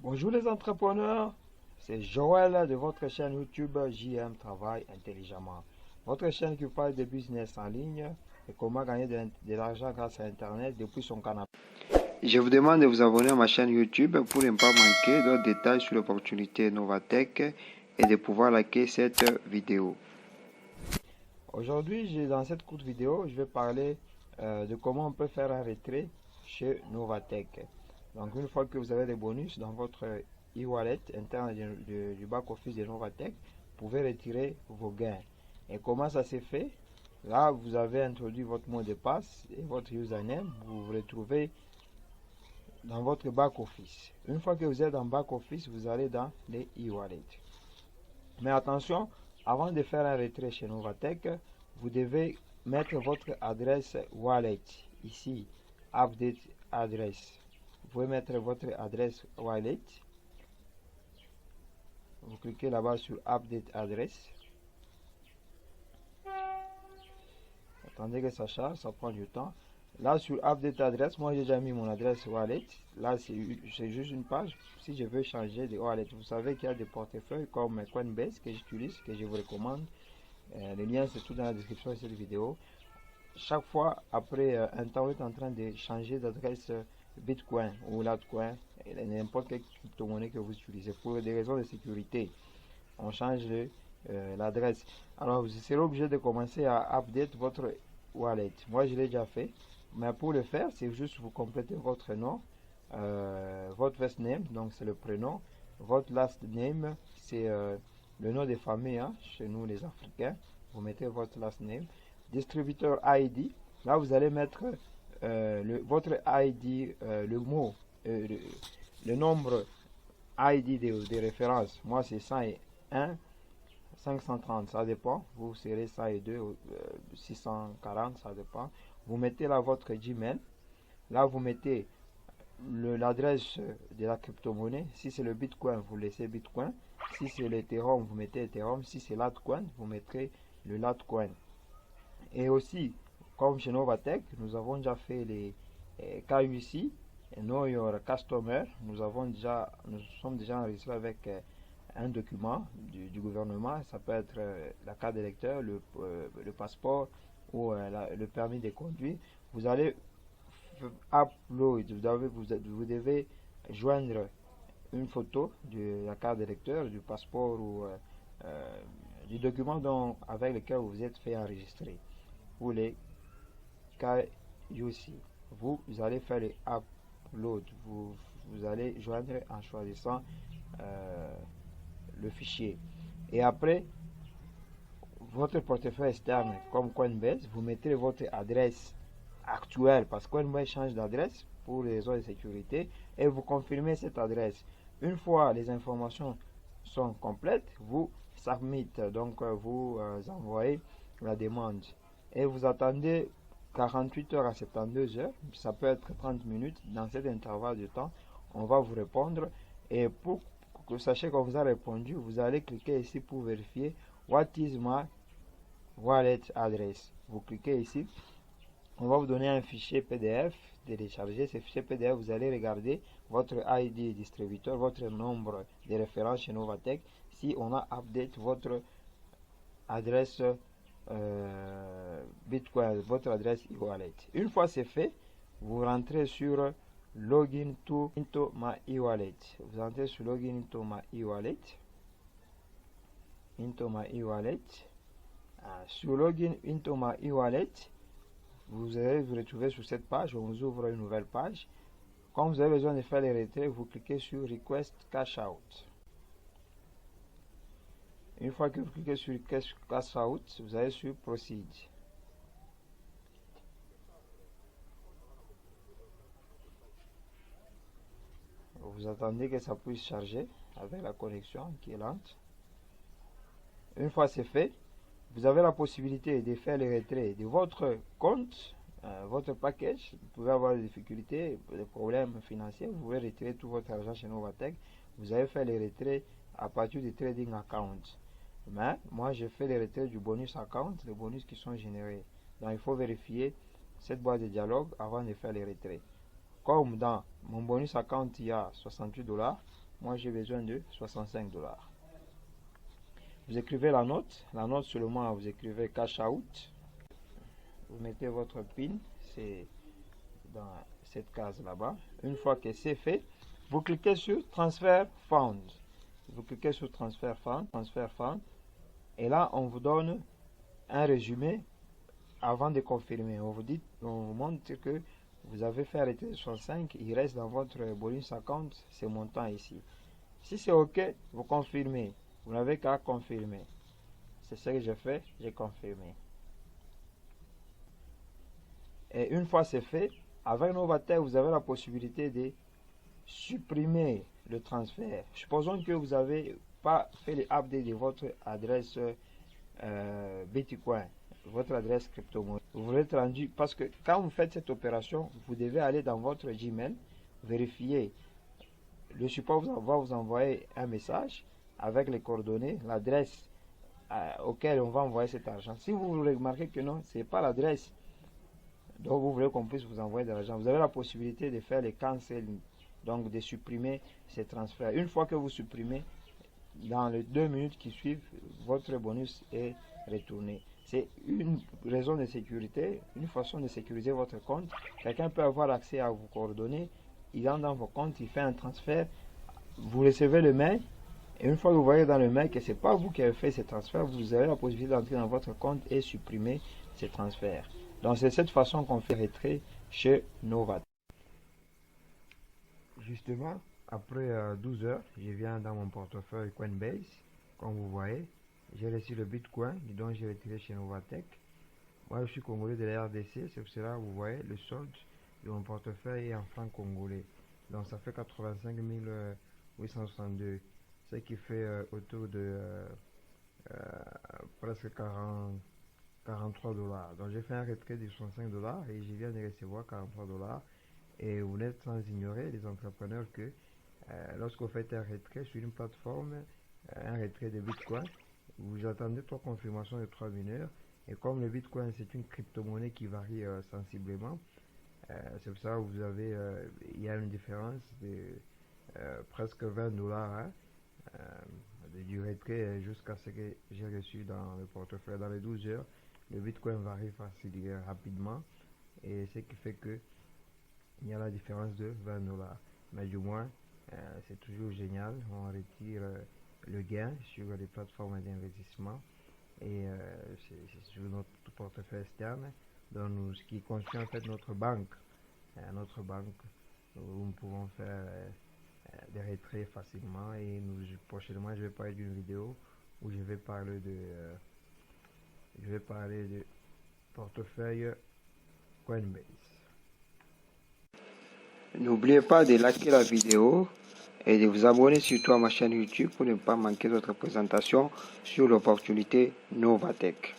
Bonjour les entrepreneurs, c'est Joël de votre chaîne YouTube JM Travail Intelligemment. Votre chaîne qui parle de business en ligne et comment gagner de l'argent grâce à Internet depuis son canapé. Je vous demande de vous abonner à ma chaîne YouTube pour ne pas manquer d'autres détails sur l'opportunité Novatech et de pouvoir liker cette vidéo. Aujourd'hui, dans cette courte vidéo, je vais parler de comment on peut faire un retrait chez Novatech. Donc, une fois que vous avez des bonus dans votre e-wallet interne du back-office de Novatech, vous pouvez retirer vos gains. Et comment ça s'est fait? Là, vous avez introduit votre mot de passe et votre username. Vous vous retrouvez dans votre back-office. Une fois que vous êtes dans back-office, vous allez dans les e-wallets. Mais attention, avant de faire un retrait chez Novatech, vous devez mettre votre adresse wallet ici, update address. Vous pouvez mettre votre adresse wallet. Vous cliquez là-bas sur update address. Attendez que ça charge, ça prend du temps. Là sur update address, moi j'ai déjà mis mon adresse wallet. Là c'est juste une page. Si je veux changer de wallet, vous savez qu'il y a des portefeuilles comme Coinbase que j'utilise, que je vous recommande. Le lien c'est tout dans la description de cette vidéo. Chaque fois après un temps, vous êtes en train de changer d'adresse Bitcoin ou Litecoin, n'importe quelle crypto-monnaie que vous utilisez. Pour des raisons de sécurité, on change l'adresse. Alors vous serez obligé de commencer à update votre wallet. Moi je l'ai déjà fait, mais pour le faire, c'est juste vous complétez votre nom, votre first name, donc c'est le prénom, votre last name, c'est le nom de famille, hein, chez nous les Africains. Vous mettez votre last name, distributeur ID. Là vous allez mettre votre ID, le mot, le nombre ID de référence. Moi c'est 101, 530, ça dépend. Vous serez 102, 640, ça dépend. Vous mettez là votre Gmail. Là vous mettez l'adresse de la crypto-monnaie. Si c'est le Bitcoin, vous laissez Bitcoin. Si c'est l'Ethereum, vous mettez Ethereum. Si c'est Litecoin, vous mettrez le Litecoin. Et aussi, comme chez Novatech, nous avons déjà fait les KYC, Know Your Customer. Nous sommes déjà enregistrés avec un document du gouvernement. Ça peut être la carte d'électeur, le passeport ou le permis de conduire. Vous allez upload, vous devez joindre une photo de la carte d'électeur, du passeport ou du document avec lequel vous êtes fait enregistrer. Pour les KYC, vous allez faire les upload. Vous allez joindre en choisissant le fichier. Et après, votre portefeuille externe comme Coinbase, vous mettez votre adresse actuelle parce que Coinbase change d'adresse pour les raisons de sécurité et vous confirmez cette adresse. Une fois les informations sont complètes, vous submit, donc vous envoyez la demande et vous attendez 48 heures à 72 heures, ça peut être 30 minutes. Dans cet intervalle de temps, on va vous répondre et pour que vous sachiez qu'on vous a répondu, vous allez cliquer ici pour vérifier what is my wallet address. Vous cliquez ici, on va vous donner un fichier PDF, télécharger ce fichier PDF, vous allez regarder votre ID distributeur, votre nombre de références chez Novatech, si on a update votre adresse Bitcoin, votre adresse e-wallet. Une fois c'est fait, vous rentrez sur Login into my e-wallet. Vous entrez sur Login into my e-wallet. Sur Login into my e-wallet, vous allez vous retrouver sur cette page. On vous ouvre une nouvelle page. Quand vous avez besoin de faire les retraits, vous cliquez sur Request Cash Out. Une fois que vous cliquez sur Cash Out, vous allez sur Proceed. Vous attendez que ça puisse charger avec la connexion qui est lente. Une fois c'est fait, vous avez la possibilité de faire les retraits de votre compte, votre package. Vous pouvez avoir des difficultés, des problèmes financiers, vous pouvez retirer tout votre argent chez Novatech. Vous allez faire les retraits à partir du trading account. Mais moi je fais les retraits du bonus account, les bonus qui sont générés. Donc il faut vérifier cette boîte de dialogue avant de faire les retraits. Comme dans mon bonus account il y a 68 $, Moi, j'ai besoin de 65 dollars. Vous écrivez la note seulement, vous écrivez cash out. Vous mettez votre PIN, c'est dans cette case là-bas. Une fois que c'est fait, vous cliquez sur Transfer Found. Vous cliquez sur Transfer Found, et là, on vous donne un résumé avant de confirmer. On vous montre que vous avez fait arrêter 65, il reste dans votre bonus account ce montant ici. Si c'est OK, vous confirmez. Vous n'avez qu'à confirmer. C'est ce que j'ai fait, j'ai confirmé. Et une fois c'est fait, avec Novatech, vous avez la possibilité de supprimer le transfert. Supposons que vous n'avez pas fait l'update de votre adresse Bitcoin, votre adresse crypto-monnaie. Vous voulez être rendu, parce que quand vous faites cette opération, vous devez aller dans votre Gmail, vérifier. Le support va vous envoyer un message avec les coordonnées, l'adresse auquel on va envoyer cet argent. Si vous remarquez que non, ce n'est pas l'adresse donc vous voulez qu'on puisse vous envoyer de l'argent, vous avez la possibilité de faire les cancels, donc de supprimer ces transferts. Une fois que vous supprimez, dans les 2 minutes qui suivent, votre bonus est retourné. C'est une raison de sécurité, une façon de sécuriser votre compte. Quelqu'un peut avoir accès à vos coordonnées, il entre dans vos comptes, il fait un transfert, vous recevez le mail, et une fois que vous voyez dans le mail que ce n'est pas vous qui avez fait ces transferts, vous avez la possibilité d'entrer dans votre compte et supprimer ces transferts. Donc c'est cette façon qu'on fait retrait chez Novatech. Justement, après 12 heures, je viens dans mon portefeuille Coinbase. Comme vous voyez, j'ai reçu le Bitcoin dont j'ai retiré chez Novatech. Moi, je suis congolais de la RDC, c'est pour cela que vous voyez le solde de mon portefeuille est en francs congolais. Donc ça fait 85 862, ce qui fait autour de presque 43 dollars. Donc j'ai fait un retrait de 65 dollars et je viens de recevoir 43 dollars. Et vous n'êtes sans ignorer, les entrepreneurs, que lorsque vous faites un retrait sur une plateforme, un retrait de Bitcoin, vous attendez 3 confirmations de 3 mineurs. Et comme le Bitcoin c'est une crypto-monnaie qui varie sensiblement, c'est pour ça que vous avez, il y a une différence de presque 20 dollars du retrait jusqu'à ce que j'ai reçu dans le portefeuille. Dans les 12 heures, le Bitcoin varie facilement, rapidement, et ce qui fait que il y a la différence de 20 dollars. Mais du moins, c'est toujours génial. On retire le gain sur les plateformes d'investissement et c'est sur notre portefeuille externe, donc ce qui constitue en fait notre banque où nous pouvons faire des retraits facilement. Et prochainement, je vais parler d'une vidéo où je vais parler de portefeuille Coinbase. N'oubliez pas de liker la vidéo et de vous abonner surtout à ma chaîne YouTube pour ne pas manquer d'autres présentations sur l'opportunité Novatech.